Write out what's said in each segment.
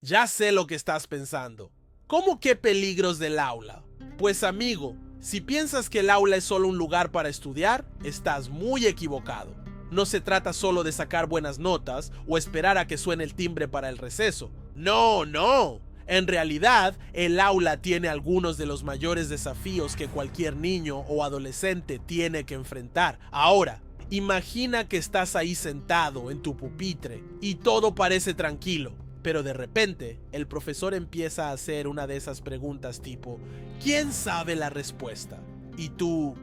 Ya sé lo que estás pensando. ¿Cómo qué peligros del aula? Pues amigo, si piensas que el aula es solo un lugar para estudiar, estás muy equivocado. No se trata solo de sacar buenas notas o esperar a que suene el timbre para el receso. No, no. En realidad, el aula tiene algunos de los mayores desafíos que cualquier niño o adolescente tiene que enfrentar. Ahora, imagina que estás ahí sentado en tu pupitre y todo parece tranquilo. Pero de repente, el profesor empieza a hacer una de esas preguntas tipo, ¿quién sabe la respuesta? Y tú,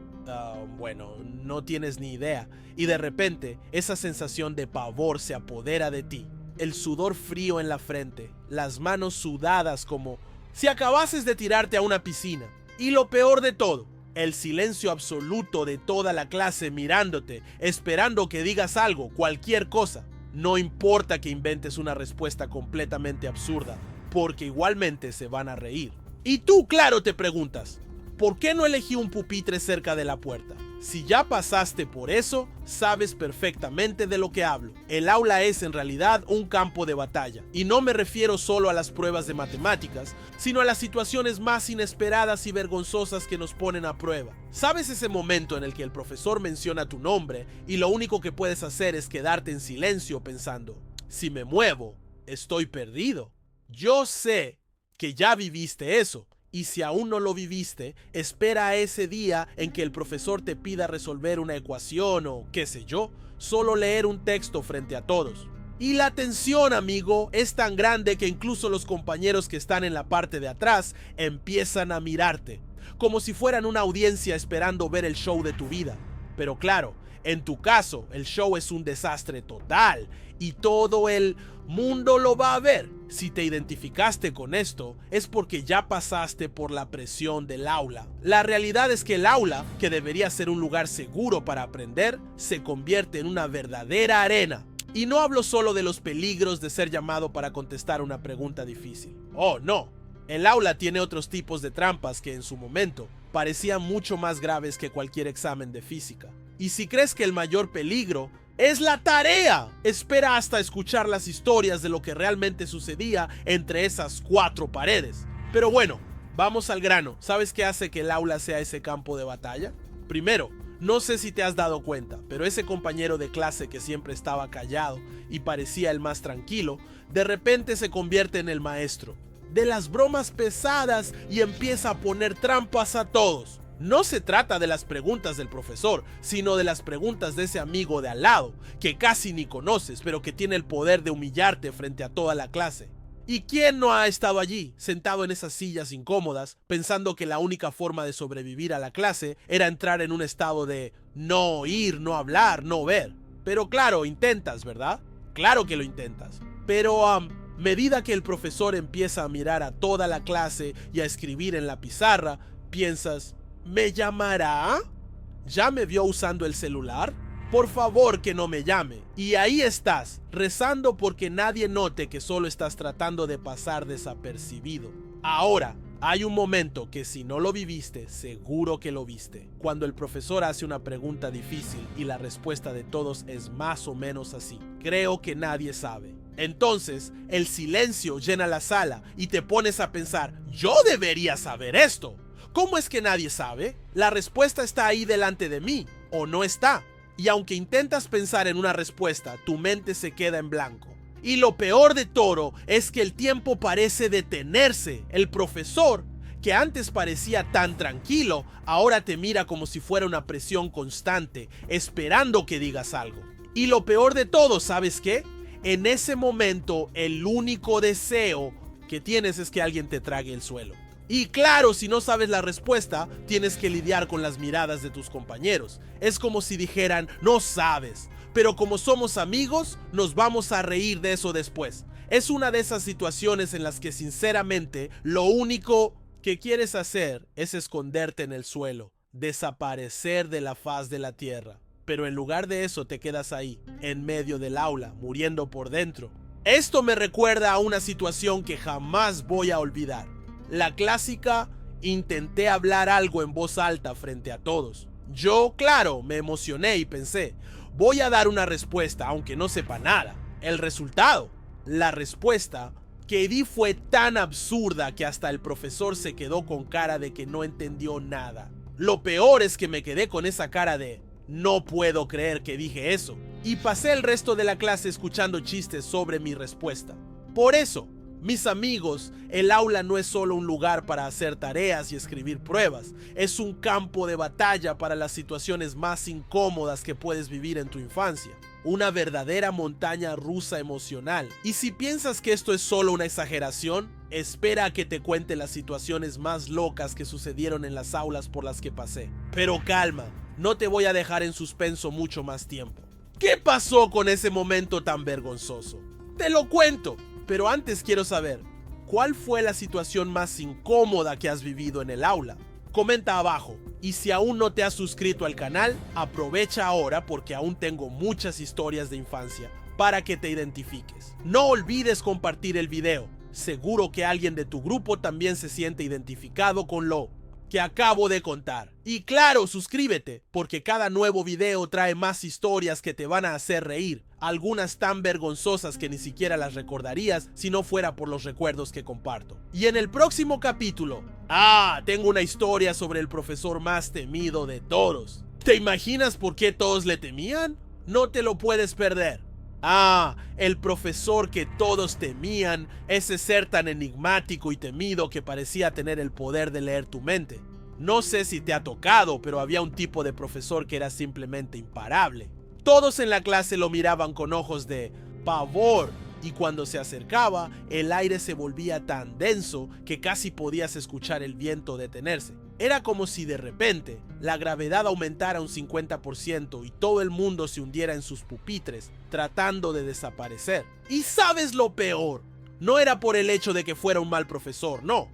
bueno, no tienes ni idea. Y de repente, esa sensación de pavor se apodera de ti. El sudor frío en la frente, las manos sudadas como si acabases de tirarte a una piscina. Y lo peor de todo, el silencio absoluto de toda la clase mirándote, esperando que digas algo, cualquier cosa. No importa que inventes una respuesta completamente absurda, porque igualmente se van a reír. Y tú, claro, te preguntas, ¿por qué no elegí un pupitre cerca de la puerta? Si ya pasaste por eso, sabes perfectamente de lo que hablo. El aula es en realidad un campo de batalla, y no me refiero solo a las pruebas de matemáticas, sino a las situaciones más inesperadas y vergonzosas que nos ponen a prueba. ¿Sabes ese momento en el que el profesor menciona tu nombre y lo único que puedes hacer es quedarte en silencio pensando, si me muevo, estoy perdido? Yo sé que ya viviste eso. Y si aún no lo viviste, espera a ese día en que el profesor te pida resolver una ecuación o, qué sé yo, solo leer un texto frente a todos. Y la tensión, amigo, es tan grande que incluso los compañeros que están en la parte de atrás empiezan a mirarte, como si fueran una audiencia esperando ver el show de tu vida. Pero claro, en tu caso, el show es un desastre total y todo el mundo lo va a ver. Si te identificaste con esto, es porque ya pasaste por la presión del aula. La realidad es que el aula, que debería ser un lugar seguro para aprender, se convierte en una verdadera arena. Y no hablo solo de los peligros de ser llamado para contestar una pregunta difícil. Oh, no. El aula tiene otros tipos de trampas que en su momento parecían mucho más graves que cualquier examen de física. Y si crees que el mayor peligro es la tarea, espera hasta escuchar las historias de lo que realmente sucedía entre esas cuatro paredes. Pero bueno, vamos al grano. ¿Sabes qué hace que el aula sea ese campo de batalla? Primero, no sé si te has dado cuenta, pero ese compañero de clase que siempre estaba callado y parecía el más tranquilo, de repente se convierte en el maestro de las bromas pesadas y empieza a poner trampas a todos. No se trata de las preguntas del profesor, sino de las preguntas de ese amigo de al lado, que casi ni conoces, pero que tiene el poder de humillarte frente a toda la clase. ¿Y quién no ha estado allí, sentado en esas sillas incómodas, pensando que la única forma de sobrevivir a la clase era entrar en un estado de no oír, no hablar, no ver? Pero claro, intentas, ¿verdad? Claro que lo intentas. Pero medida que el profesor empieza a mirar a toda la clase y a escribir en la pizarra, piensas, ¿me llamará? ¿Ya me vio usando el celular? Por favor que no me llame. Y ahí estás, rezando porque nadie note que solo estás tratando de pasar desapercibido. Ahora, hay un momento que si no lo viviste, seguro que lo viste. Cuando el profesor hace una pregunta difícil y la respuesta de todos es más o menos así. Creo que nadie sabe. Entonces, el silencio llena la sala y te pones a pensar, yo debería saber esto. ¿Cómo es que nadie sabe? La respuesta está ahí delante de mí, o no está. Y aunque intentas pensar en una respuesta, tu mente se queda en blanco. Y lo peor de todo es que el tiempo parece detenerse. El profesor, que antes parecía tan tranquilo, ahora te mira como si fuera una presión constante, esperando que digas algo. Y lo peor de todo, ¿sabes qué? En ese momento, el único deseo que tienes es que alguien te trague el suelo. Y claro, si no sabes la respuesta, tienes que lidiar con las miradas de tus compañeros. Es como si dijeran, no sabes, pero como somos amigos, nos vamos a reír de eso después. Es una de esas situaciones en las que sinceramente lo único que quieres hacer es esconderte en el suelo, desaparecer de la faz de la tierra. Pero en lugar de eso te quedas ahí, en medio del aula, muriendo por dentro. Esto me recuerda a una situación que jamás voy a olvidar. La clásica, intenté hablar algo en voz alta frente a todos. Yo, claro, me emocioné y pensé, voy a dar una respuesta aunque no sepa nada. El resultado, la respuesta que di fue tan absurda que hasta el profesor se quedó con cara de que no entendió nada. Lo peor es que me quedé con esa cara de no puedo creer que dije eso, y pasé el resto de la clase escuchando chistes sobre mi respuesta. Por eso, mis amigos, el aula no es solo un lugar para hacer tareas y escribir pruebas, es un campo de batalla para las situaciones más incómodas que puedes vivir en tu infancia. Una verdadera montaña rusa emocional. Y si piensas que esto es solo una exageración, espera a que te cuente las situaciones más locas que sucedieron en las aulas por las que pasé. Pero calma, no te voy a dejar en suspenso mucho más tiempo. ¿Qué pasó con ese momento tan vergonzoso? Te lo cuento, pero antes quiero saber, ¿cuál fue la situación más incómoda que has vivido en el aula? Comenta abajo, y si aún no te has suscrito al canal, aprovecha ahora porque aún tengo muchas historias de infancia para que te identifiques. No olvides compartir el video, seguro que alguien de tu grupo también se siente identificado con lo que acabo de contar. Y claro, suscríbete, porque cada nuevo video trae más historias que te van a hacer reír, algunas tan vergonzosas que ni siquiera las recordarías si no fuera por los recuerdos que comparto. Y en el próximo capítulo, tengo una historia sobre el profesor más temido de todos. ¿Te imaginas por qué todos le temían? No te lo puedes perder. El profesor que todos temían, ese ser tan enigmático y temido que parecía tener el poder de leer tu mente. No sé si te ha tocado, pero había un tipo de profesor que era simplemente imparable. Todos en la clase lo miraban con ojos de pavor, y cuando se acercaba, el aire se volvía tan denso que casi podías escuchar el viento detenerse. Era como si de repente la gravedad aumentara un 50% y todo el mundo se hundiera en sus pupitres, tratando de desaparecer. ¿Y sabes lo peor? No era por el hecho de que fuera un mal profesor, no,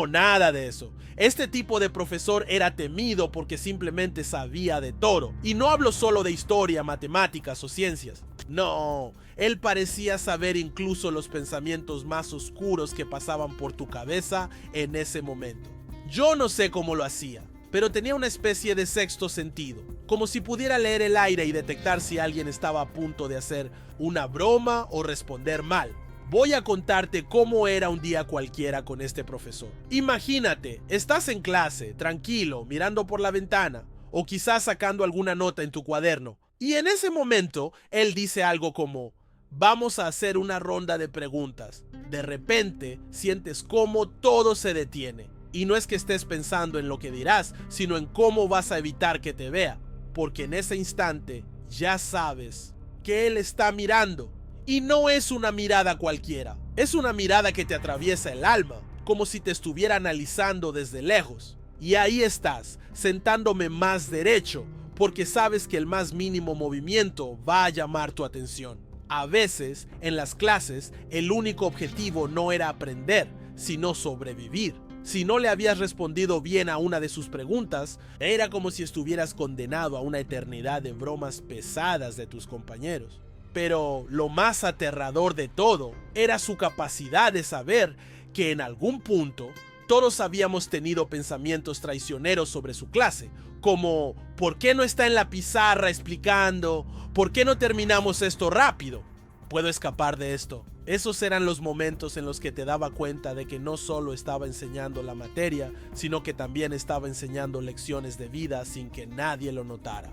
nada de eso. Este tipo de profesor era temido porque simplemente sabía de todo. Y no hablo solo de historia, matemáticas o ciencias. No, él parecía saber incluso los pensamientos más oscuros que pasaban por tu cabeza en ese momento. Yo no sé cómo lo hacía, pero tenía una especie de sexto sentido, como si pudiera leer el aire y detectar si alguien estaba a punto de hacer una broma o responder mal. Voy a contarte cómo era un día cualquiera con este profesor. Imagínate, estás en clase, tranquilo, mirando por la ventana, o quizás sacando alguna nota en tu cuaderno, y en ese momento él dice algo como: vamos a hacer una ronda de preguntas. De repente sientes cómo todo se detiene. Y no es que estés pensando en lo que dirás, sino en cómo vas a evitar que te vea. Porque en ese instante ya sabes que él está mirando. Y no es una mirada cualquiera. Es una mirada que te atraviesa el alma, como si te estuviera analizando desde lejos. Y ahí estás, sentándome más derecho, porque sabes que el más mínimo movimiento va a llamar tu atención. A veces, en las clases, el único objetivo no era aprender, sino sobrevivir. Si no le habías respondido bien a una de sus preguntas, era como si estuvieras condenado a una eternidad de bromas pesadas de tus compañeros. Pero lo más aterrador de todo era su capacidad de saber que en algún punto todos habíamos tenido pensamientos traicioneros sobre su clase, como ¿por qué no está en la pizarra explicando? ¿Por qué no terminamos esto rápido? Puedo escapar de esto. Esos eran los momentos en los que te daba cuenta de que no solo estaba enseñando la materia, sino que también estaba enseñando lecciones de vida sin que nadie lo notara.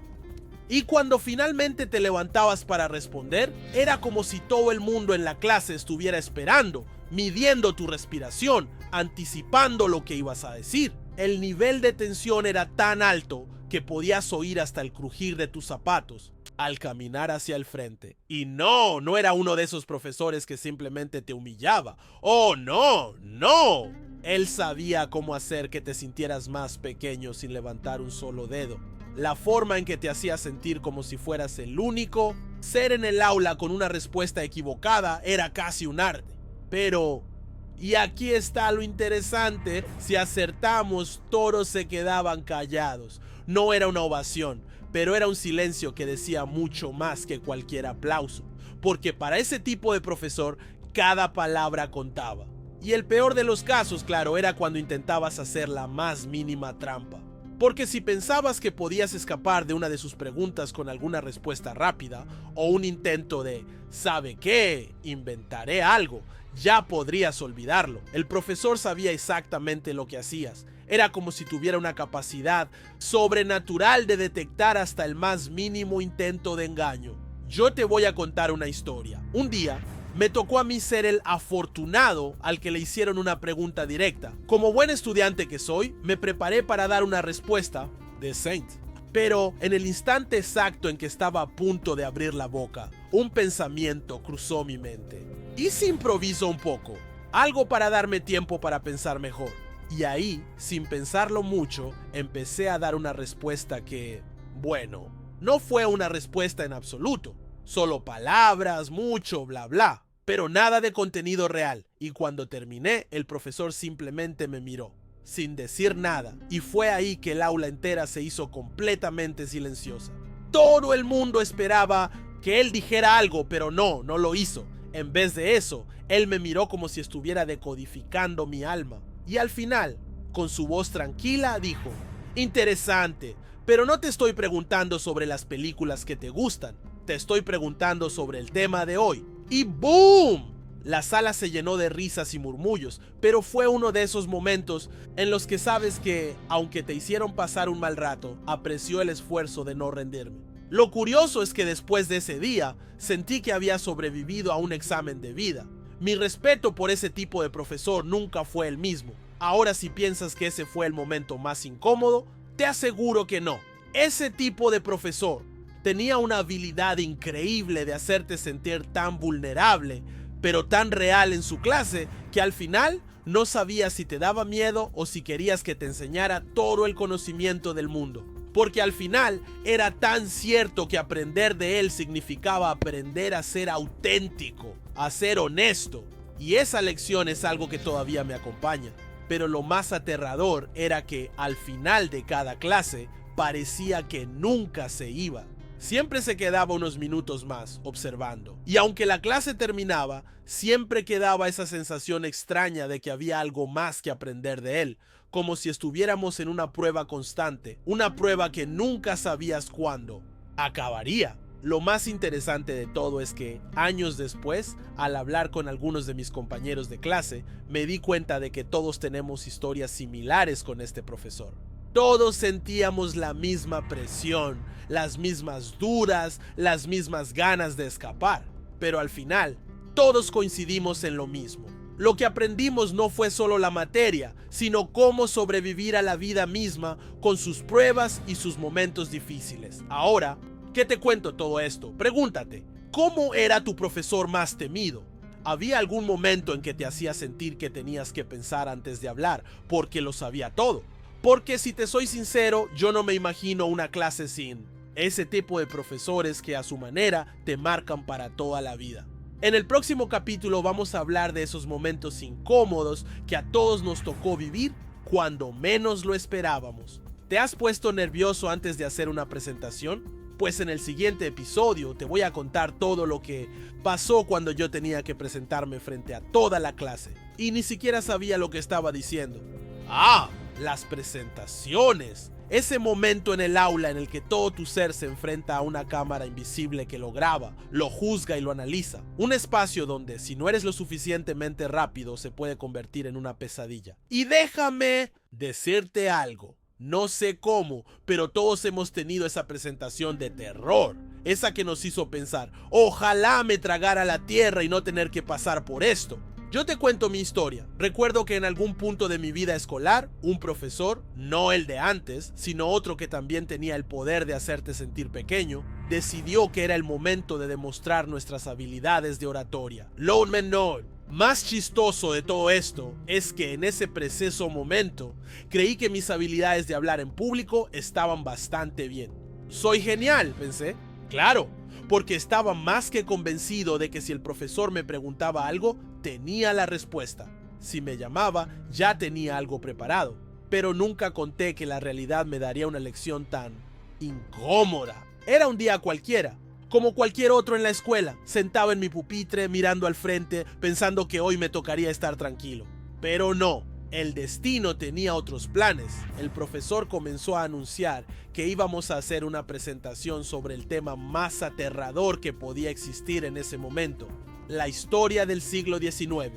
Y cuando finalmente te levantabas para responder, era como si todo el mundo en la clase estuviera esperando, midiendo tu respiración, anticipando lo que ibas a decir. El nivel de tensión era tan alto que podías oír hasta el crujir de tus zapatos al caminar hacia el frente. Y no era uno de esos profesores que simplemente te humillaba. ¡Oh, no! Él sabía cómo hacer que te sintieras más pequeño sin levantar un solo dedo. La forma en que te hacía sentir como si fueras el único ser en el aula con una respuesta equivocada era casi un arte. Pero, y aquí está lo interesante, si acertamos, todos se quedaban callados. No era una ovación, pero era un silencio que decía mucho más que cualquier aplauso, porque para ese tipo de profesor, cada palabra contaba. Y el peor de los casos, claro, era cuando intentabas hacer la más mínima trampa. Porque si pensabas que podías escapar de una de sus preguntas con alguna respuesta rápida, o un intento de ¿sabe qué? Inventaré algo, ya podrías olvidarlo. El profesor sabía exactamente lo que hacías. Era como si tuviera una capacidad sobrenatural de detectar hasta el más mínimo intento de engaño. Yo te voy a contar una historia. Un día, me tocó a mí ser el afortunado al que le hicieron una pregunta directa. Como buen estudiante que soy, me preparé para dar una respuesta decente. Pero en el instante exacto en que estaba a punto de abrir la boca, un pensamiento cruzó mi mente. ¿Y si improviso un poco? Algo para darme tiempo para pensar mejor. Y ahí, sin pensarlo mucho, empecé a dar una respuesta que, bueno, no fue una respuesta en absoluto. Solo palabras, mucho, bla bla, pero nada de contenido real. Y cuando terminé, el profesor simplemente me miró, sin decir nada, y fue ahí que el aula entera se hizo completamente silenciosa. Todo el mundo esperaba que él dijera algo, pero no lo hizo. En vez de eso, él me miró como si estuviera decodificando mi alma. Y al final, con su voz tranquila, dijo: interesante, pero no te estoy preguntando sobre las películas que te gustan. Te estoy preguntando sobre el tema de hoy. Y ¡boom! La sala se llenó de risas y murmullos, pero fue uno de esos momentos en los que sabes que, aunque te hicieron pasar un mal rato, apreció el esfuerzo de no rendirme. Lo curioso es que después de ese día, sentí que había sobrevivido a un examen de vida. Mi respeto por ese tipo de profesor nunca fue el mismo. Ahora, si piensas que ese fue el momento más incómodo, te aseguro que no. Ese tipo de profesor tenía una habilidad increíble de hacerte sentir tan vulnerable, pero tan real en su clase, que al final no sabías si te daba miedo o si querías que te enseñara todo el conocimiento del mundo. Porque al final era tan cierto que aprender de él significaba aprender a ser auténtico, a ser honesto. Y esa lección es algo que todavía me acompaña. Pero lo más aterrador era que al final de cada clase parecía que nunca se iba. Siempre se quedaba unos minutos más observando. Y aunque la clase terminaba, siempre quedaba esa sensación extraña de que había algo más que aprender de él. Como si estuviéramos en una prueba constante, una prueba que nunca sabías cuándo acabaría. Lo más interesante de todo es que, años después, al hablar con algunos de mis compañeros de clase, me di cuenta de que todos tenemos historias similares con este profesor. Todos sentíamos la misma presión, las mismas dudas, las mismas ganas de escapar. Pero al final, todos coincidimos en lo mismo. Lo que aprendimos no fue solo la materia, sino cómo sobrevivir a la vida misma con sus pruebas y sus momentos difíciles. Ahora, ¿qué te cuento todo esto? Pregúntate, ¿cómo era tu profesor más temido? ¿Había algún momento en que te hacía sentir que tenías que pensar antes de hablar porque lo sabía todo? Porque si te soy sincero, yo no me imagino una clase sin ese tipo de profesores que a su manera te marcan para toda la vida. En el próximo capítulo vamos a hablar de esos momentos incómodos que a todos nos tocó vivir cuando menos lo esperábamos. ¿Te has puesto nervioso antes de hacer una presentación? Pues en el siguiente episodio te voy a contar todo lo que pasó cuando yo tenía que presentarme frente a toda la clase y ni siquiera sabía lo que estaba diciendo. Las presentaciones. Ese momento en el aula en el que todo tu ser se enfrenta a una cámara invisible que lo graba, lo juzga y lo analiza. Un espacio donde, si no eres lo suficientemente rápido, se puede convertir en una pesadilla. Y déjame decirte algo. No sé cómo, pero todos hemos tenido esa presentación de terror. Esa que nos hizo pensar, ojalá me tragara la tierra y no tener que pasar por esto. Yo te cuento mi historia. Recuerdo que en algún punto de mi vida escolar, un profesor, no el de antes, sino otro que también tenía el poder de hacerte sentir pequeño, decidió que era el momento de demostrar nuestras habilidades de oratoria. Lo menor, más chistoso de todo esto es que en ese preciso momento creí que mis habilidades de hablar en público estaban bastante bien. Soy genial, pensé. Claro, porque estaba más que convencido de que si el profesor me preguntaba algo, tenía la respuesta. Si me llamaba, ya tenía algo preparado. Pero nunca conté que la realidad me daría una lección tan incómoda. Era un día cualquiera, como cualquier otro en la escuela, sentado en mi pupitre, mirando al frente, pensando que hoy me tocaría estar tranquilo. Pero no. El destino tenía otros planes. El profesor comenzó a anunciar que íbamos a hacer una presentación sobre el tema más aterrador que podía existir en ese momento. la historia del siglo XIX.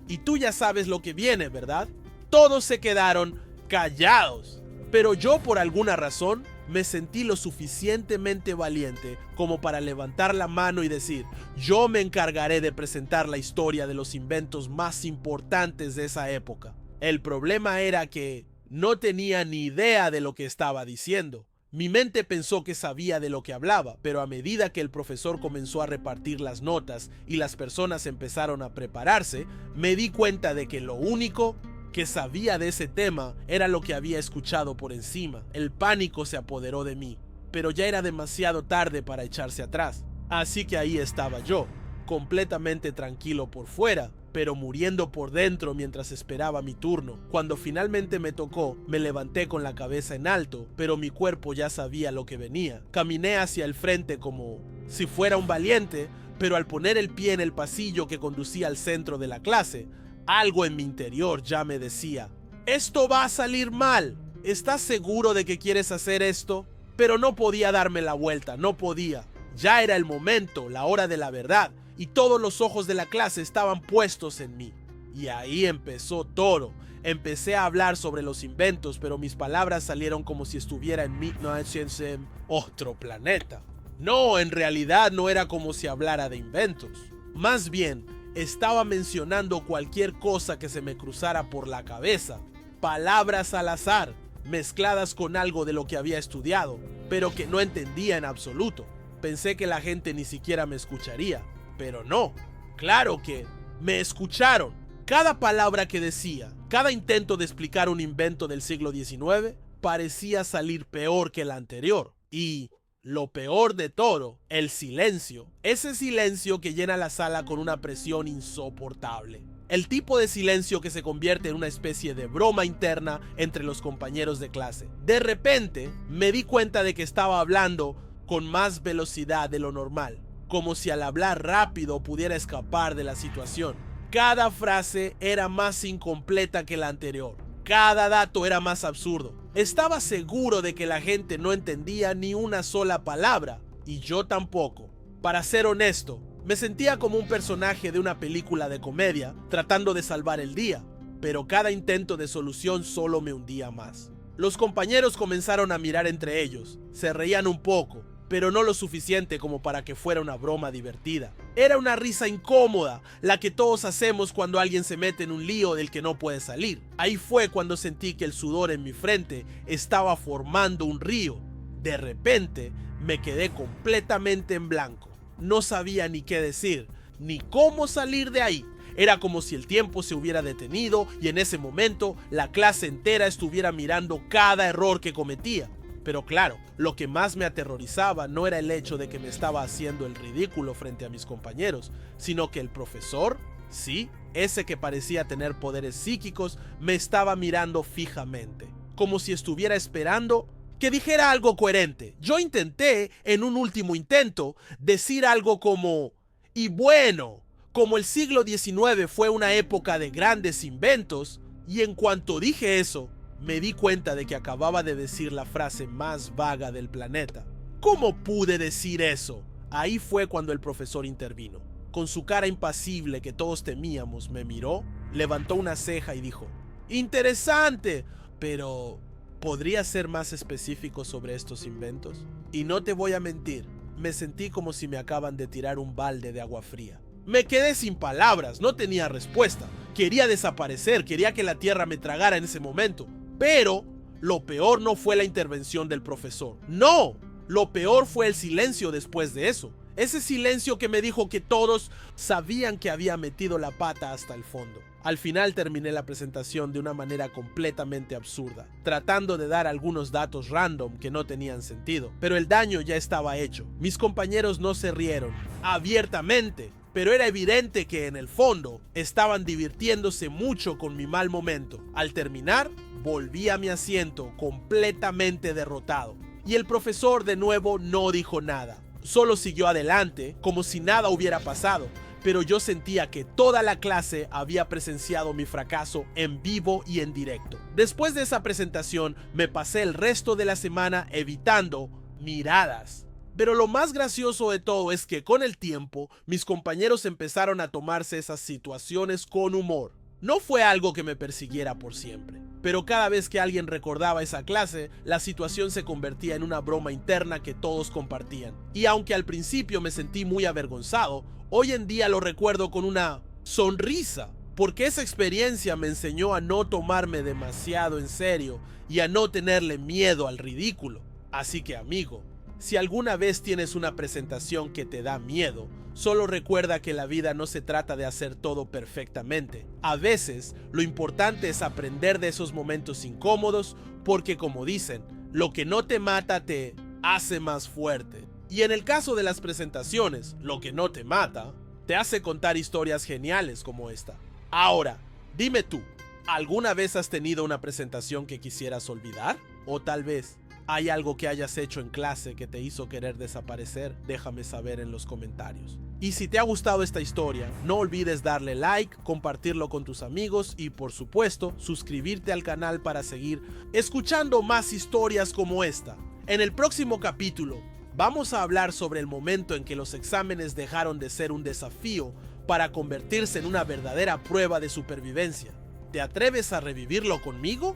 Y tú ya sabes lo que viene, ¿verdad? Todos se quedaron callados. Pero yo, por alguna razón, me sentí lo suficientemente valiente como para levantar la mano y decir: yo me encargaré de presentar la historia de los inventos más importantes de esa época. El problema era que no tenía ni idea de lo que estaba diciendo. Mi mente pensó que sabía de lo que hablaba, pero a medida que el profesor comenzó a repartir las notas y las personas empezaron a prepararse, me di cuenta de que lo único que sabía de ese tema era lo que había escuchado por encima. El pánico se apoderó de mí, pero ya era demasiado tarde para echarse atrás. Así que ahí estaba yo, completamente tranquilo por fuera, pero muriendo por dentro mientras esperaba mi turno. Cuando finalmente me tocó, me levanté con la cabeza en alto, pero mi cuerpo ya sabía lo que venía. Caminé hacia el frente como si fuera un valiente, pero al poner el pie en el pasillo que conducía al centro de la clase, algo en mi interior ya me decía: esto va a salir mal. ¿Estás seguro de que quieres hacer esto? Pero no podía darme la vuelta, no podía. Ya era el momento, la hora de la verdad, y todos los ojos de la clase estaban puestos en mí. Y ahí empezó todo. Empecé a hablar sobre los inventos, pero mis palabras salieron como si estuviera en otro planeta. No, en realidad no era como si hablara de inventos. Más bien, estaba mencionando cualquier cosa que se me cruzara por la cabeza. Palabras al azar, mezcladas con algo de lo que había estudiado, pero que no entendía en absoluto. Pensé que la gente ni siquiera me escucharía, pero no. Claro que me escucharon. Cada palabra que decía, cada intento de explicar un invento del siglo XIX, parecía salir peor que el anterior. Y lo peor de todo, el silencio. Ese silencio que llena la sala con una presión insoportable. El tipo de silencio que se convierte en una especie de broma interna entre los compañeros de clase. De repente, me di cuenta de que estaba hablando con más velocidad de lo normal, como si al hablar rápido pudiera escapar de la situación. Cada frase era más incompleta que la anterior. Cada dato era más absurdo. Estaba seguro de que la gente no entendía ni una sola palabra, y yo tampoco. Para ser honesto, me sentía como un personaje de una película de comedia tratando de salvar el día, pero cada intento de solución solo me hundía más. Los compañeros comenzaron a mirar entre ellos, se reían un poco, pero no lo suficiente como para que fuera una broma divertida. Era una risa incómoda, la que todos hacemos cuando alguien se mete en un lío del que no puede salir. Ahí fue cuando sentí que el sudor en mi frente estaba formando un río. De repente, me quedé completamente en blanco. No sabía ni qué decir, ni cómo salir de ahí. Era como si el tiempo se hubiera detenido y en ese momento la clase entera estuviera mirando cada error que cometía. Pero claro, lo que más me aterrorizaba no era el hecho de que me estaba haciendo el ridículo frente a mis compañeros, sino que el profesor, sí, ese que parecía tener poderes psíquicos, me estaba mirando fijamente, como si estuviera esperando que dijera algo coherente. Yo intenté, en un último intento, decir algo como: y bueno, como el siglo XIX fue una época de grandes inventos, y en cuanto dije eso, me di cuenta de que acababa de decir la frase más vaga del planeta. ¿Cómo pude decir eso? Ahí fue cuando el profesor intervino. Con su cara impasible que todos temíamos, me miró, levantó una ceja y dijo: interesante, pero ¿podría ser más específico sobre estos inventos? Y no te voy a mentir, me sentí como si me acaban de tirar un balde de agua fría. Me quedé sin palabras, no tenía respuesta. Quería desaparecer, quería que la tierra me tragara en ese momento. Pero lo peor no fue la intervención del profesor. No, lo peor fue el silencio después de eso. Ese silencio que me dijo que todos sabían que había metido la pata hasta el fondo. Al final terminé la presentación de una manera completamente absurda, tratando de dar algunos datos random que no tenían sentido. Pero el daño ya estaba hecho. Mis compañeros no se rieron abiertamente, pero era evidente que en el fondo estaban divirtiéndose mucho con mi mal momento. Al terminar, volví a mi asiento completamente derrotado. Y el profesor de nuevo no dijo nada. Solo siguió adelante como si nada hubiera pasado. Pero yo sentía que toda la clase había presenciado mi fracaso en vivo y en directo. Después de esa presentación, me pasé el resto de la semana evitando miradas. Pero lo más gracioso de todo es que con el tiempo, mis compañeros empezaron a tomarse esas situaciones con humor. No fue algo que me persiguiera por siempre, pero cada vez que alguien recordaba esa clase, la situación se convertía en una broma interna que todos compartían. Y aunque al principio me sentí muy avergonzado, hoy en día lo recuerdo con una sonrisa, porque esa experiencia me enseñó a no tomarme demasiado en serio y a no tenerle miedo al ridículo. Así que, amigo, si alguna vez tienes una presentación que te da miedo, solo recuerda que la vida no se trata de hacer todo perfectamente. A veces, lo importante es aprender de esos momentos incómodos porque, como dicen, lo que no te mata te hace más fuerte. Y en el caso de las presentaciones, lo que no te mata te hace contar historias geniales como esta. Ahora, dime tú, ¿alguna vez has tenido una presentación que quisieras olvidar? O tal vez ¿hay algo que hayas hecho en clase que te hizo querer desaparecer? Déjame saber en los comentarios. Y si te ha gustado esta historia, no olvides darle like, compartirlo con tus amigos y, por supuesto, suscribirte al canal para seguir escuchando más historias como esta. En el próximo capítulo, vamos a hablar sobre el momento en que los exámenes dejaron de ser un desafío para convertirse en una verdadera prueba de supervivencia. ¿Te atreves a revivirlo conmigo?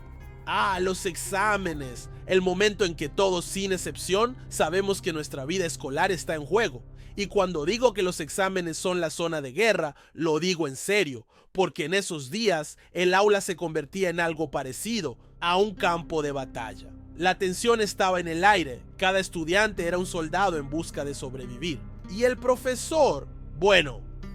Los exámenes, el momento en que todos, sin excepción, sabemos que nuestra vida escolar está en juego. Y cuando digo que los exámenes son la zona de guerra, lo digo en serio, porque en esos días el aula se convertía en algo parecido a un campo de batalla. La tensión estaba en el aire, cada estudiante era un soldado en busca de sobrevivir. Y el profesor,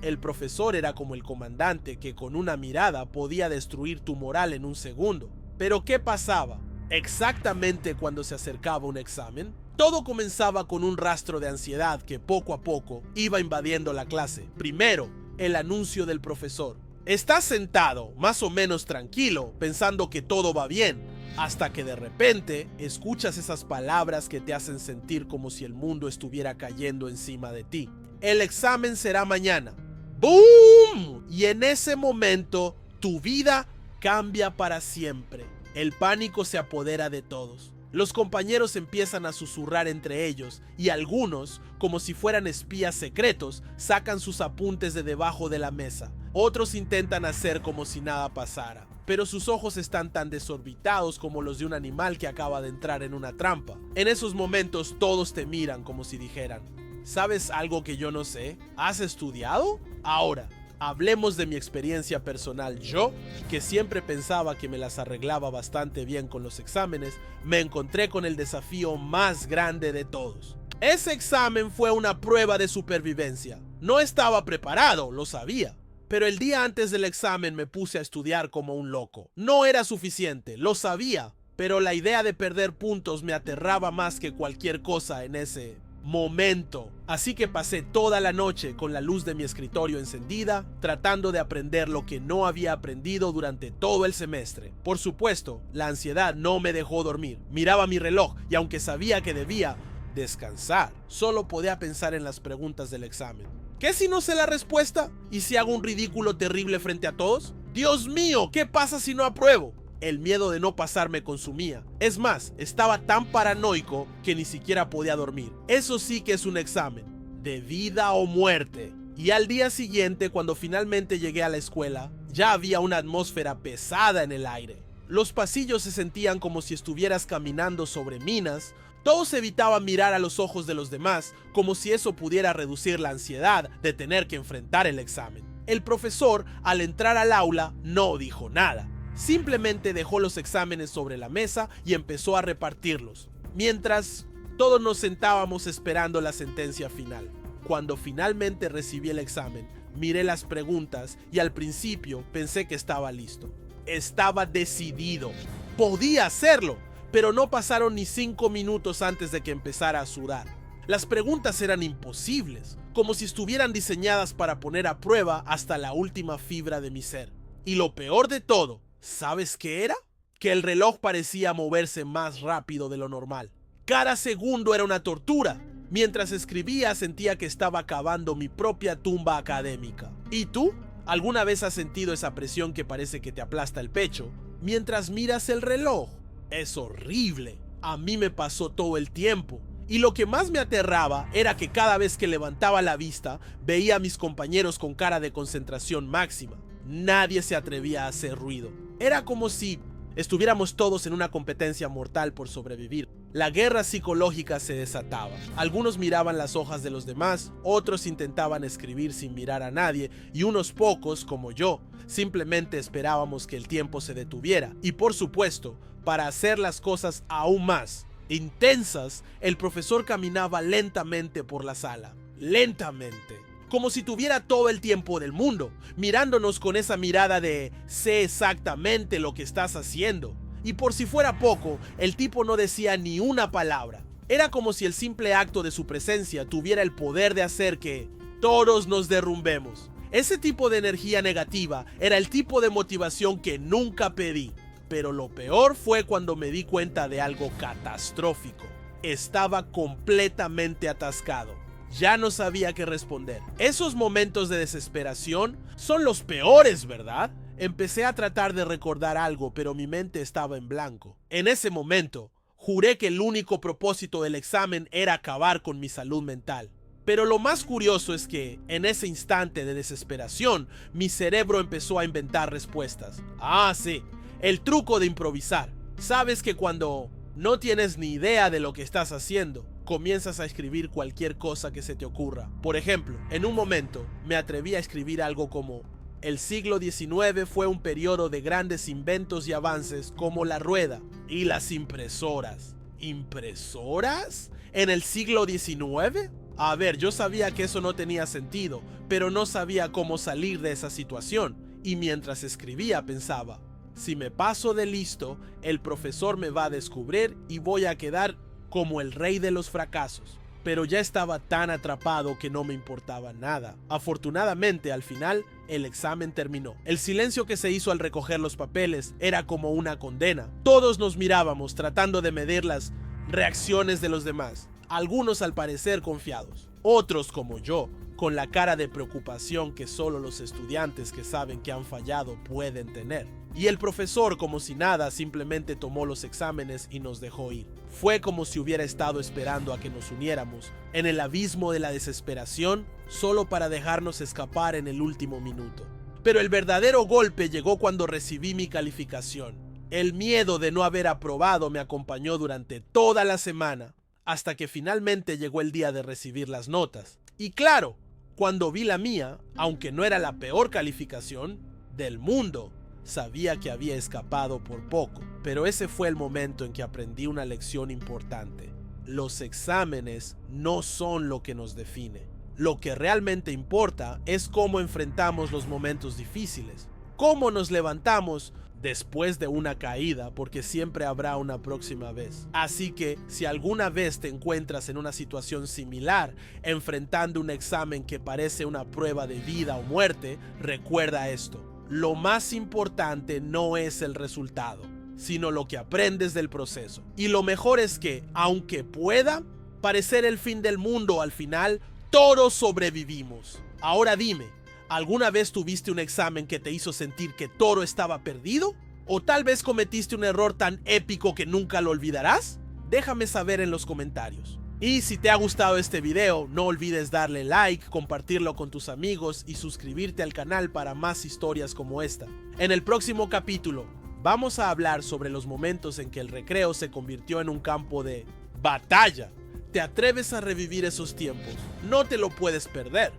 el profesor era como el comandante que con una mirada podía destruir tu moral en un segundo. Pero ¿qué pasaba? Exactamente cuando se acercaba un examen, todo comenzaba con un rastro de ansiedad que poco a poco iba invadiendo la clase. Primero, el anuncio del profesor. Estás sentado, más o menos tranquilo, pensando que todo va bien, hasta que de repente escuchas esas palabras que te hacen sentir como si el mundo estuviera cayendo encima de ti. El examen será mañana. ¡Boom! Y en ese momento, tu vida cambia para siempre. El pánico se apodera de todos. Los compañeros empiezan a susurrar entre ellos y algunos, como si fueran espías secretos, sacan sus apuntes de debajo de la mesa. Otros intentan hacer como si nada pasara, pero sus ojos están tan desorbitados como los de un animal que acaba de entrar en una trampa. En esos momentos todos te miran como si dijeran: ¿sabes algo que yo no sé? ¿Has estudiado? Ahora, hablemos de mi experiencia personal. Yo, que siempre pensaba que me las arreglaba bastante bien con los exámenes, me encontré con el desafío más grande de todos. Ese examen fue una prueba de supervivencia. No estaba preparado, lo sabía. Pero el día antes del examen me puse a estudiar como un loco. No era suficiente, lo sabía, pero la idea de perder puntos me aterraba más que cualquier cosa en ese momento. Así que pasé toda la noche con la luz de mi escritorio encendida, tratando de aprender lo que no había aprendido durante todo el semestre. Por supuesto, la ansiedad no me dejó dormir. Miraba mi reloj y aunque sabía que debía descansar, solo podía pensar en las preguntas del examen. ¿Qué si no sé la respuesta? ¿Y si hago un ridículo terrible frente a todos? ¡Dios mío! ¿Qué pasa si no apruebo? El miedo de no pasar me consumía. Es más, estaba tan paranoico que ni siquiera podía dormir. Eso sí que es un examen, de vida o muerte. Y al día siguiente, cuando finalmente llegué a la escuela, ya había una atmósfera pesada en el aire. Los pasillos se sentían como si estuvieras caminando sobre minas. Todos evitaban mirar a los ojos de los demás, como si eso pudiera reducir la ansiedad de tener que enfrentar el examen. El profesor, al entrar al aula, no dijo nada. Simplemente dejó los exámenes sobre la mesa y empezó a repartirlos, mientras todos nos sentábamos esperando la sentencia final. Cuando finalmente recibí el examen, miré las preguntas y al principio pensé que estaba listo. Estaba decidido. Podía hacerlo, pero no pasaron ni 5 minutos antes de que empezara a sudar. Las preguntas eran imposibles, como si estuvieran diseñadas para poner a prueba hasta la última fibra de mi ser. Y lo peor de todo, ¿sabes qué era? Que el reloj parecía moverse más rápido de lo normal. Cada segundo era una tortura. Mientras escribía sentía que estaba cavando mi propia tumba académica. ¿Y tú? ¿Alguna vez has sentido esa presión que parece que te aplasta el pecho mientras miras el reloj? Es horrible. A mí me pasó todo el tiempo. Y lo que más me aterraba era que cada vez que levantaba la vista, veía a mis compañeros con cara de concentración máxima. Nadie se atrevía a hacer ruido. Era como si estuviéramos todos en una competencia mortal por sobrevivir. La guerra psicológica se desataba. Algunos miraban las hojas de los demás, otros intentaban escribir sin mirar a nadie, y unos pocos, como yo, simplemente esperábamos que el tiempo se detuviera. Y por supuesto, para hacer las cosas aún más intensas, el profesor caminaba lentamente por la sala. Lentamente. Como si tuviera todo el tiempo del mundo, mirándonos con esa mirada de sé exactamente lo que estás haciendo. Y por si fuera poco, el tipo no decía ni una palabra. Era como si el simple acto de su presencia tuviera el poder de hacer que todos nos derrumbemos. Ese tipo de energía negativa era el tipo de motivación que nunca pedí. Pero lo peor fue cuando me di cuenta de algo catastrófico. Estaba completamente atascado. Ya no sabía qué responder. Esos momentos de desesperación son los peores, ¿verdad? Empecé a tratar de recordar algo, pero mi mente estaba en blanco. En ese momento, juré que el único propósito del examen era acabar con mi salud mental. Pero lo más curioso es que, en ese instante de desesperación, mi cerebro empezó a inventar respuestas. Ah, sí, el truco de improvisar. Sabes que cuando no tienes ni idea de lo que estás haciendo, comienzas a escribir cualquier cosa que se te ocurra. Por ejemplo, en un momento me atreví a escribir algo como: el siglo XIX fue un periodo de grandes inventos y avances como la rueda y las impresoras. ¿Impresoras? ¿En el siglo XIX? A ver, yo sabía que eso no tenía sentido, pero no sabía cómo salir de esa situación. Y mientras escribía pensaba, si me paso de listo, el profesor me va a descubrir y voy a quedar como el rey de los fracasos. Pero ya estaba tan atrapado que no me importaba nada. Afortunadamente, al final, el examen terminó. El silencio que se hizo al recoger los papeles era como una condena. Todos nos mirábamos tratando de medir las reacciones de los demás. Algunos al parecer confiados, otros como yo, con la cara de preocupación que solo los estudiantes que saben que han fallado pueden tener. Y el profesor, como si nada, simplemente tomó los exámenes y nos dejó ir. Fue como si hubiera estado esperando a que nos uniéramos en el abismo de la desesperación, solo para dejarnos escapar en el último minuto. Pero el verdadero golpe llegó cuando recibí mi calificación. El miedo de no haber aprobado me acompañó durante toda la semana, hasta que finalmente llegó el día de recibir las notas. Y claro, cuando vi la mía, aunque no era la peor calificación del mundo, sabía que había escapado por poco. Pero ese fue el momento en que aprendí una lección importante. Los exámenes no son lo que nos define. Lo que realmente importa es cómo enfrentamos los momentos difíciles, cómo nos levantamos después de una caída, porque siempre habrá una próxima vez. Así que si alguna vez te encuentras en una situación similar, enfrentando un examen que parece una prueba de vida o muerte, recuerda esto: lo más importante no es el resultado, sino lo que aprendes del proceso. Y lo mejor es que, aunque pueda parecer el fin del mundo al final, todos sobrevivimos. Ahora dime, ¿alguna vez tuviste un examen que te hizo sentir que todo estaba perdido? ¿O tal vez cometiste un error tan épico que nunca lo olvidarás? Déjame saber en los comentarios. Y si te ha gustado este video, no olvides darle like, compartirlo con tus amigos y suscribirte al canal para más historias como esta. En el próximo capítulo, vamos a hablar sobre los momentos en que el recreo se convirtió en un campo de batalla. ¿Te atreves a revivir esos tiempos? No te lo puedes perder.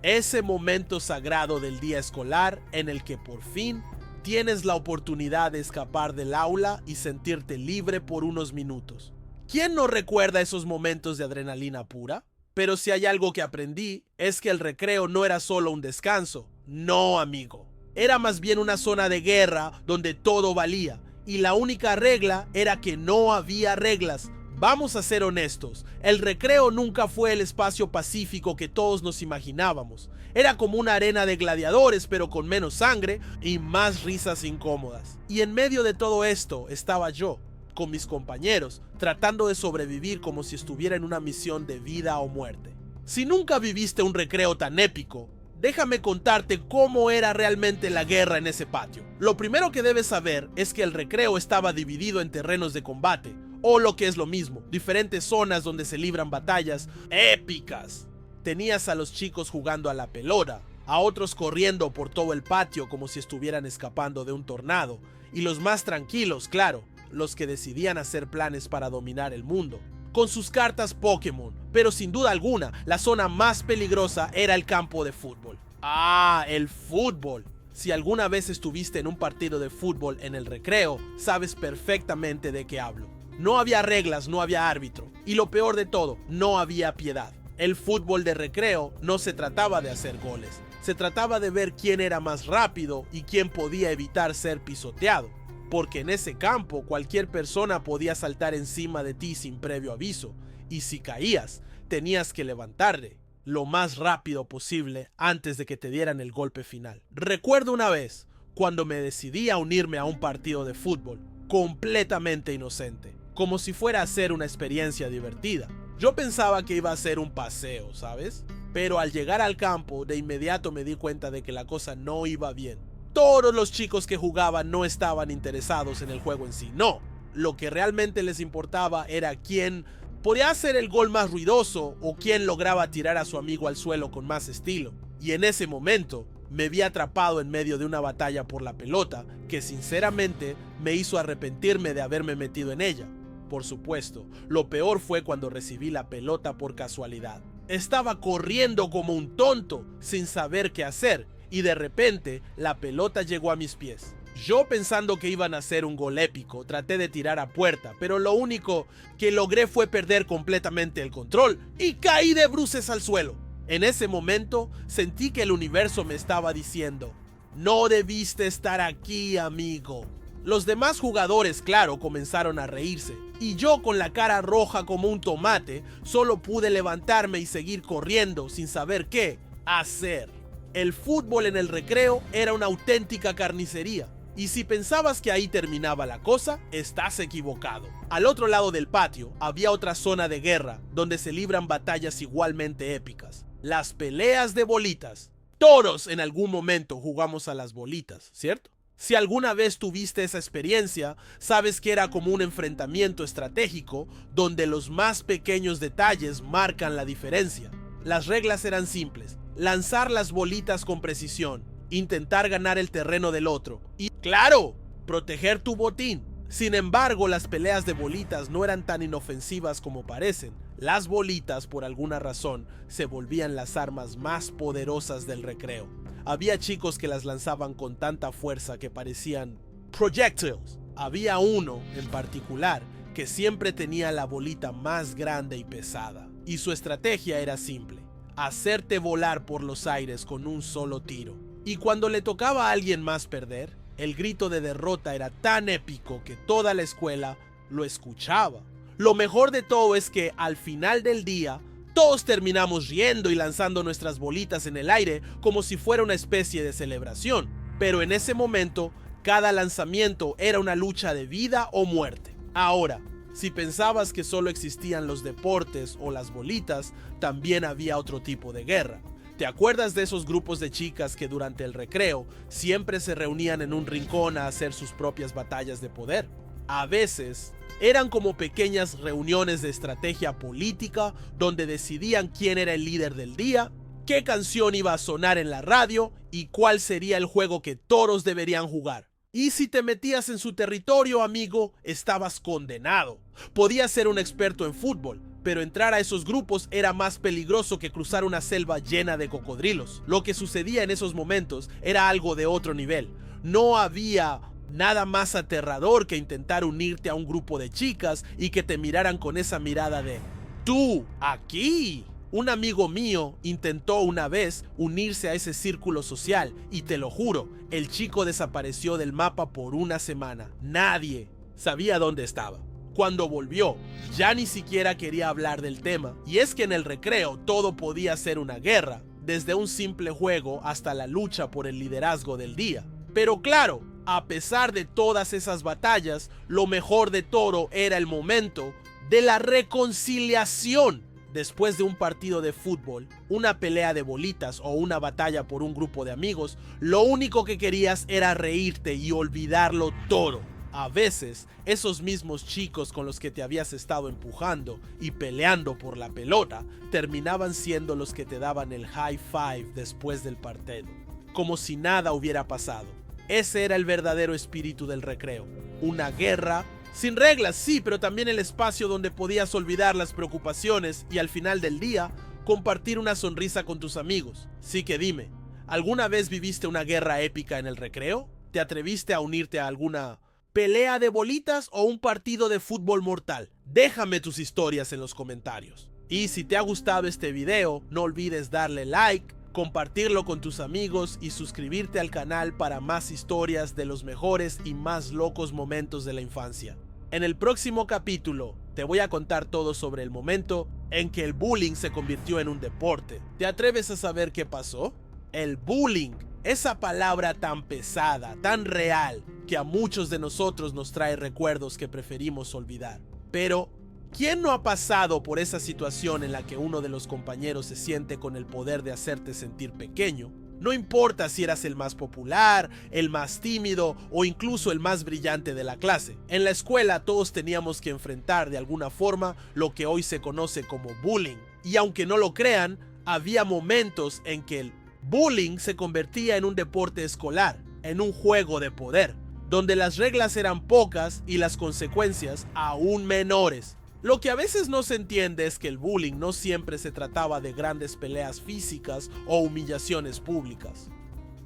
Ese momento sagrado del día escolar en el que por fin tienes la oportunidad de escapar del aula y sentirte libre por unos minutos. ¿Quién no recuerda esos momentos de adrenalina pura? Pero si hay algo que aprendí, es que el recreo no era solo un descanso. No, amigo. Era más bien una zona de guerra donde todo valía. Y la única regla era que no había reglas. Vamos a ser honestos, el recreo nunca fue el espacio pacífico que todos nos imaginábamos. Era como una arena de gladiadores, pero con menos sangre y más risas incómodas. Y en medio de todo esto estaba yo, con mis compañeros, tratando de sobrevivir como si estuviera en una misión de vida o muerte. Si nunca viviste un recreo tan épico, déjame contarte cómo era realmente la guerra en ese patio. Lo primero que debes saber es que el recreo estaba dividido en terrenos de combate, o lo que es lo mismo, diferentes zonas donde se libran batallas épicas. Tenías a los chicos jugando a la pelota, a otros corriendo por todo el patio como si estuvieran escapando de un tornado, y los más tranquilos, claro, los que decidían hacer planes para dominar el mundo, con sus cartas Pokémon. Pero sin duda alguna, la zona más peligrosa era el campo de fútbol. ¡Ah, el fútbol! Si alguna vez estuviste en un partido de fútbol en el recreo, sabes perfectamente de qué hablo. No había reglas, no había árbitro, y lo peor de todo, no había piedad. El fútbol de recreo no se trataba de hacer goles, se trataba de ver quién era más rápido y quién podía evitar ser pisoteado, porque en ese campo cualquier persona podía saltar encima de ti sin previo aviso, y si caías, tenías que levantarte lo más rápido posible antes de que te dieran el golpe final. Recuerdo una vez, cuando me decidí a unirme a un partido de fútbol, completamente inocente, como si fuera a ser una experiencia divertida. Yo pensaba que iba a ser un paseo, ¿sabes? Pero al llegar al campo, de inmediato me di cuenta de que la cosa no iba bien. Todos los chicos que jugaban no estaban interesados en el juego en sí, no. Lo que realmente les importaba era quién podía hacer el gol más ruidoso o quién lograba tirar a su amigo al suelo con más estilo. Y en ese momento me vi atrapado en medio de una batalla por la pelota que sinceramente me hizo arrepentirme de haberme metido en ella. Por supuesto, lo peor fue cuando recibí la pelota por casualidad. Estaba corriendo como un tonto sin saber qué hacer y de repente la pelota llegó a mis pies. Yo, pensando que iban a hacer un gol épico, traté de tirar a puerta, pero lo único que logré fue perder completamente el control y caí de bruces al suelo. En ese momento sentí que el universo me estaba diciendo: no debiste estar aquí, amigo. Los demás jugadores, claro, comenzaron a reírse, y yo, con la cara roja como un tomate, solo pude levantarme y seguir corriendo sin saber qué hacer. El fútbol en el recreo era una auténtica carnicería, y si pensabas que ahí terminaba la cosa, estás equivocado. Al otro lado del patio había otra zona de guerra donde se libran batallas igualmente épicas: las peleas de bolitas. Todos en algún momento jugamos a las bolitas, ¿cierto? Si alguna vez tuviste esa experiencia, sabes que era como un enfrentamiento estratégico donde los más pequeños detalles marcan la diferencia. Las reglas eran simples: lanzar las bolitas con precisión, intentar ganar el terreno del otro y, claro, proteger tu botín. Sin embargo, las peleas de bolitas no eran tan inofensivas como parecen. Las bolitas, por alguna razón, se volvían las armas más poderosas del recreo. Había chicos que las lanzaban con tanta fuerza que parecían projectiles. Había uno en particular que siempre tenía la bolita más grande y pesada, y su estrategia era simple: hacerte volar por los aires con un solo tiro. Y cuando le tocaba a alguien más perder, el grito de derrota era tan épico que toda la escuela lo escuchaba. Lo mejor de todo es que al final del día, todos terminamos riendo y lanzando nuestras bolitas en el aire como si fuera una especie de celebración. Pero en ese momento, cada lanzamiento era una lucha de vida o muerte. Ahora, si pensabas que solo existían los deportes o las bolitas, también había otro tipo de guerra. ¿Te acuerdas de esos grupos de chicas que durante el recreo siempre se reunían en un rincón a hacer sus propias batallas de poder? A veces eran como pequeñas reuniones de estrategia política donde decidían quién era el líder del día, qué canción iba a sonar en la radio y cuál sería el juego que todos deberían jugar. Y si te metías en su territorio, amigo, estabas condenado. Podías ser un experto en fútbol, pero entrar a esos grupos era más peligroso que cruzar una selva llena de cocodrilos. Lo que sucedía en esos momentos era algo de otro nivel. No había nada más aterrador que intentar unirte a un grupo de chicas y que te miraran con esa mirada de ¿tú aquí? Un amigo mío intentó una vez unirse a ese círculo social y te lo juro, el chico desapareció del mapa por una semana. Nadie sabía dónde estaba. Cuando volvió, ya ni siquiera quería hablar del tema. Y es que en el recreo todo podía ser una guerra, desde un simple juego hasta la lucha por el liderazgo del día. Pero claro, a pesar de todas esas batallas, lo mejor de todo era el momento de la reconciliación. Después de un partido de fútbol, una pelea de bolitas o una batalla por un grupo de amigos, lo único que querías era reírte y olvidarlo todo. A veces, esos mismos chicos con los que te habías estado empujando y peleando por la pelota terminaban siendo los que te daban el high five después del partido, como si nada hubiera pasado. Ese era el verdadero espíritu del recreo, una guerra sin reglas, sí, pero también el espacio donde podías olvidar las preocupaciones y al final del día compartir una sonrisa con tus amigos. Sí que dime, ¿alguna vez viviste una guerra épica en el recreo? ¿Te atreviste a unirte a alguna pelea de bolitas o un partido de fútbol mortal? Déjame tus historias en los comentarios. Y si te ha gustado este video, no olvides darle like, compartirlo con tus amigos y suscribirte al canal para más historias de los mejores y más locos momentos de la infancia. En el próximo capítulo te voy a contar todo sobre el momento en que el bullying se convirtió en un deporte. ¿Te atreves a saber qué pasó? El bullying, esa palabra tan pesada, tan real, que a muchos de nosotros nos trae recuerdos que preferimos olvidar. Pero, ¿quién no ha pasado por esa situación en la que uno de los compañeros se siente con el poder de hacerte sentir pequeño? No importa si eras el más popular, el más tímido o incluso el más brillante de la clase. En la escuela todos teníamos que enfrentar de alguna forma lo que hoy se conoce como bullying. Y aunque no lo crean, había momentos en que el bullying se convertía en un deporte escolar, en un juego de poder, donde las reglas eran pocas y las consecuencias aún menores. Lo que a veces no se entiende es que el bullying no siempre se trataba de grandes peleas físicas o humillaciones públicas.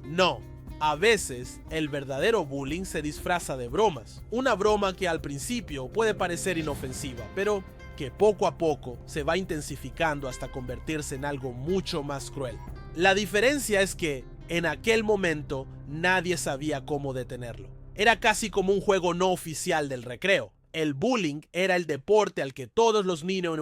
No, a veces el verdadero bullying se disfraza de bromas. Una broma que al principio puede parecer inofensiva, pero que poco a poco se va intensificando hasta convertirse en algo mucho más cruel. La diferencia es que en aquel momento nadie sabía cómo detenerlo. Era casi como un juego no oficial del recreo. El bullying era el deporte al que todos los niños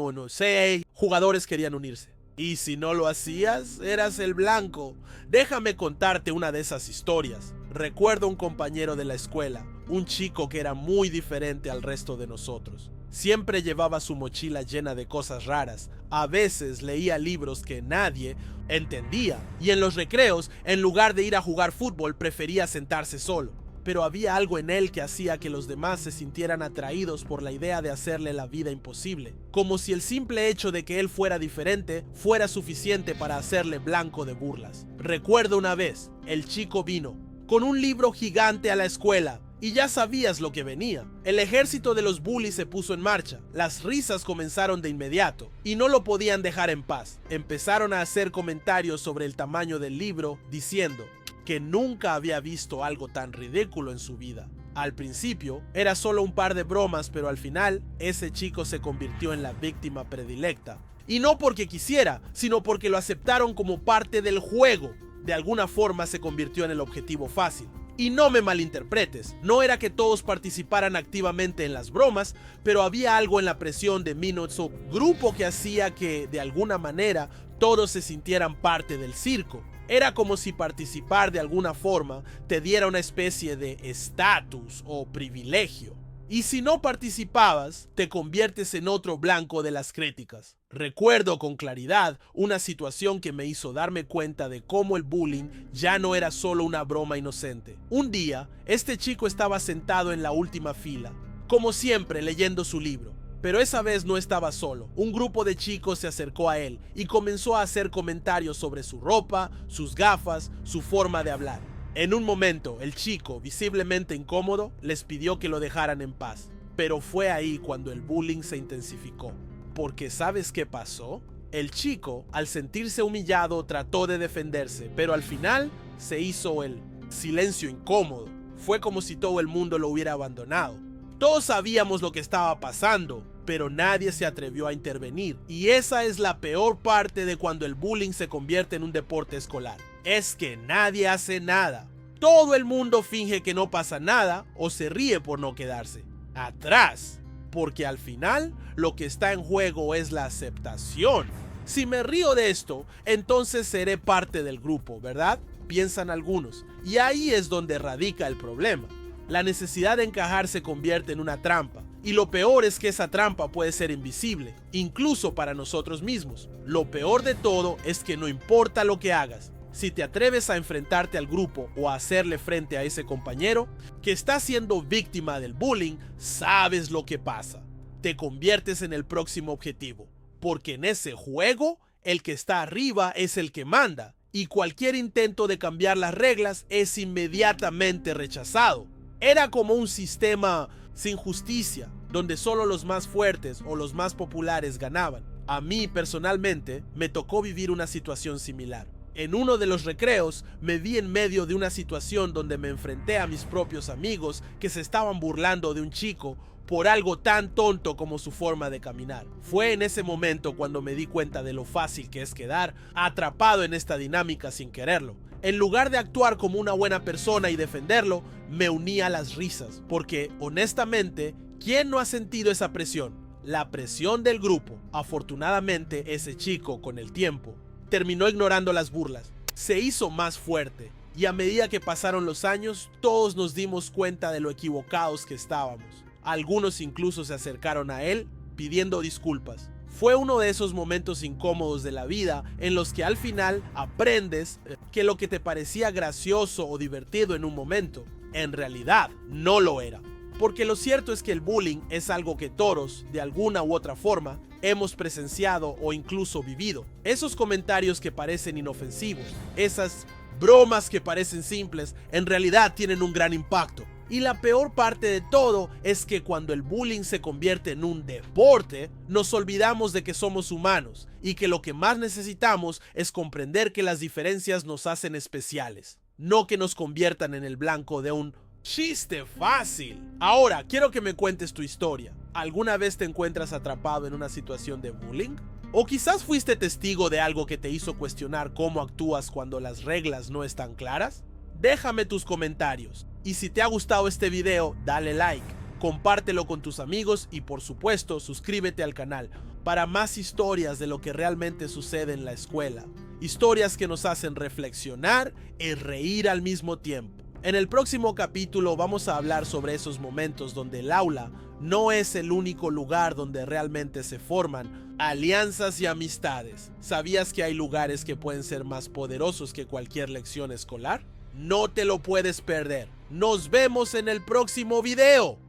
jugadores querían unirse. Y si no lo hacías, eras el blanco. Déjame contarte una de esas historias. Recuerdo un compañero de la escuela, un chico que era muy diferente al resto de nosotros. Siempre llevaba su mochila llena de cosas raras. A veces leía libros que nadie entendía. Y en los recreos, en lugar de ir a jugar fútbol, prefería sentarse solo. Pero había algo en él que hacía que los demás se sintieran atraídos por la idea de hacerle la vida imposible, como si el simple hecho de que él fuera diferente fuera suficiente para hacerle blanco de burlas. Recuerdo una vez, el chico vino con un libro gigante a la escuela y ya sabías lo que venía. El ejército de los bullies se puso en marcha, las risas comenzaron de inmediato y no lo podían dejar en paz. Empezaron a hacer comentarios sobre el tamaño del libro, diciendo que nunca había visto algo tan ridículo en su vida. Al principio era solo un par de bromas, pero al final ese chico se convirtió en la víctima predilecta. Y no porque quisiera, sino porque lo aceptaron como parte del juego. De alguna forma se convirtió en el objetivo fácil. Y no me malinterpretes, no era que todos participaran activamente en las bromas, pero había algo en la presión de Minotso grupo que hacía que, de alguna manera, todos se sintieran parte del circo. Era como si participar de alguna forma te diera una especie de estatus o privilegio. Y si no participabas, te conviertes en otro blanco de las críticas. Recuerdo con claridad una situación que me hizo darme cuenta de cómo el bullying ya no era solo una broma inocente. Un día, este chico estaba sentado en la última fila, como siempre leyendo su libro. Pero esa vez no estaba solo. Un grupo de chicos se acercó a él y comenzó a hacer comentarios sobre su ropa, sus gafas, su forma de hablar. En un momento, el chico, visiblemente incómodo, les pidió que lo dejaran en paz. Pero fue ahí cuando el bullying se intensificó. Porque ¿sabes qué pasó? El chico, al sentirse humillado, trató de defenderse, pero al final se hizo el silencio incómodo. Fue como si todo el mundo lo hubiera abandonado. Todos sabíamos lo que estaba pasando, pero nadie se atrevió a intervenir. Y esa es la peor parte de cuando el bullying se convierte en un deporte escolar. Es que nadie hace nada. Todo el mundo finge que no pasa nada o se ríe por no quedarse atrás. Porque al final lo que está en juego es la aceptación. Si me río de esto, entonces seré parte del grupo, ¿verdad? Piensan algunos. Y ahí es donde radica el problema. La necesidad de encajar se convierte en una trampa. Y lo peor es que esa trampa puede ser invisible, incluso para nosotros mismos. Lo peor de todo es que no importa lo que hagas, Si te atreves a enfrentarte al grupo o a hacerle frente a ese compañero que está siendo víctima del bullying, sabes lo que pasa. Te conviertes en el próximo objetivo, porque en ese juego el que está arriba es el que manda, y cualquier intento de cambiar las reglas es inmediatamente rechazado. Era como un sistema sin justicia, donde solo los más fuertes o los más populares ganaban. A mí personalmente me tocó vivir una situación similar. En uno de los recreos me vi en medio de una situación donde me enfrenté a mis propios amigos que se estaban burlando de un chico por algo tan tonto como su forma de caminar. Fue en ese momento cuando me di cuenta de lo fácil que es quedar atrapado en esta dinámica sin quererlo. En lugar de actuar como una buena persona y defenderlo, me uní a las risas, porque honestamente, ¿quién no ha sentido esa presión? La presión del grupo. Afortunadamente, ese chico, con el tiempo, terminó ignorando las burlas. Se hizo más fuerte, y a medida que pasaron los años, todos nos dimos cuenta de lo equivocados que estábamos. Algunos incluso se acercaron a él pidiendo disculpas. Fue uno de esos momentos incómodos de la vida en los que al final aprendes que lo que te parecía gracioso o divertido en un momento, en realidad no lo era. Porque lo cierto es que el bullying es algo que todos, de alguna u otra forma, hemos presenciado o incluso vivido. Esos comentarios que parecen inofensivos, esas bromas que parecen simples, en realidad tienen un gran impacto. Y la peor parte de todo es que cuando el bullying se convierte en un deporte, nos olvidamos de que somos humanos y que lo que más necesitamos es comprender que las diferencias nos hacen especiales, no que nos conviertan en el blanco de un chiste fácil. Ahora, quiero que me cuentes tu historia. ¿Alguna vez te encuentras atrapado en una situación de bullying? ¿O quizás fuiste testigo de algo que te hizo cuestionar cómo actúas cuando las reglas no están claras? Déjame tus comentarios. Y si te ha gustado este video, dale like, compártelo con tus amigos y por supuesto suscríbete al canal para más historias de lo que realmente sucede en la escuela. Historias que nos hacen reflexionar y reír al mismo tiempo. En el próximo capítulo vamos a hablar sobre esos momentos donde el aula no es el único lugar donde realmente se forman alianzas y amistades. ¿Sabías que hay lugares que pueden ser más poderosos que cualquier lección escolar? No te lo puedes perder. Nos vemos en el próximo video.